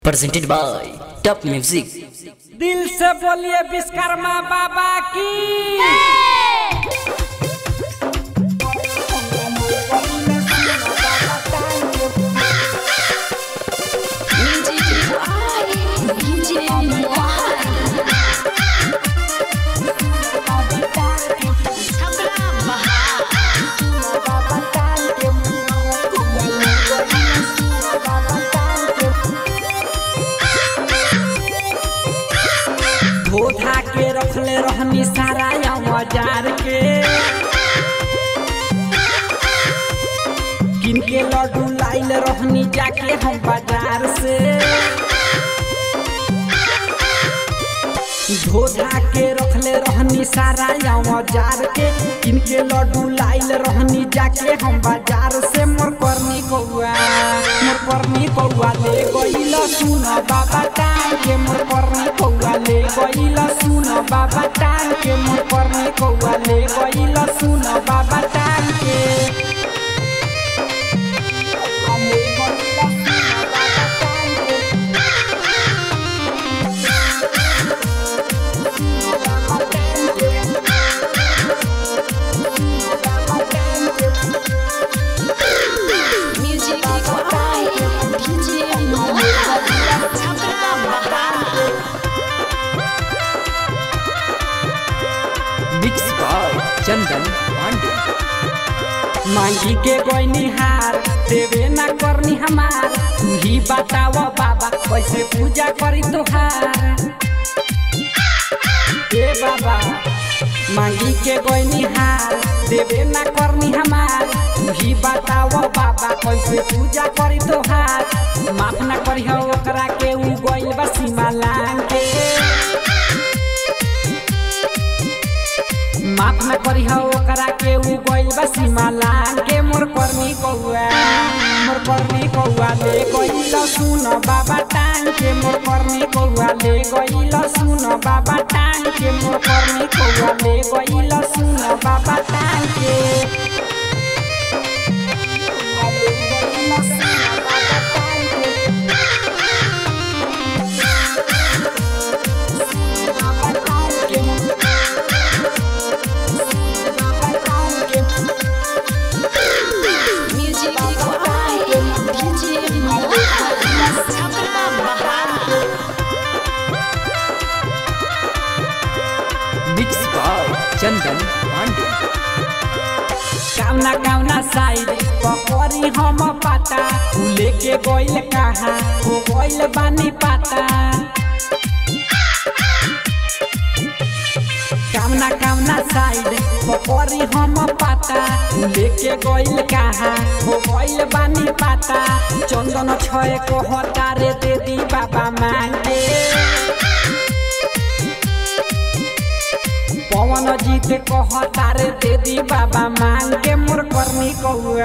presented by Top Music। दिल से बोलिए विश्वकर्मा बाबा की। धोधा के रखले रहनी सारा औजार के, किन के लड्डू लाइल रहनी जाके हम बाजार से। धोधा के रखले रहनी सारा औजार के, किन के लड्डू लाइल रहनी जाके हम बाजार से। मोर करनी कौआ ले गइल सुन बाबा टांग के। मोर करनी कौआ ले गइल सुन बाबा टांग के। मोर करनी कौआ ले गइल सुन बाबा टांग के। चंदन पांडे मांगी के कोई निहार देवे ना करनी हमार। तू ही बताओ बाबा कैसे पूजा करी तोहार। ए बाबा मांगी के कोई निहार देवे ना करनी हमार। तू ही बताओ बाबा कैसे पूजा करी तोहार। माफ ना करी हो ओकरा के उ गइल बा सीमा लांग के। माफ न करी हो ओकरा के उ गइल बा सीमा लांग के। मोर करनी कौआ ले गइल सुन बाबा टांग के। मोर करनी कौआ ले गइल सुन बाबा टांग के। मोर करनी कौआ ले गइल सुन बाबा टांग के। चंदन पांडे कावना साइड पकड़ी हम पाता। तू लेके गइल कहाँ वो गइल बानी पाता। कावना साइड पकड़ी हम पाता। तू लेके गइल कहाँ वो गइल बानी पाता। चंदन छय को हतारे दे दी बाबा मांगे। पवन जीत कहतारे दे दी बाबा मांग के। मोर करनी कौआ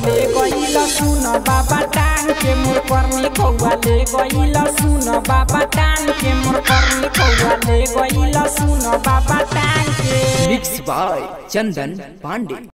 ले गइल सुन बाबा टांग के। मोर करनी कौआ ले गइल सुन बाबा टांग के। मोर करनी कौआ ले गइल सुन बाबा टांग के। Mix by Chandan Pandey.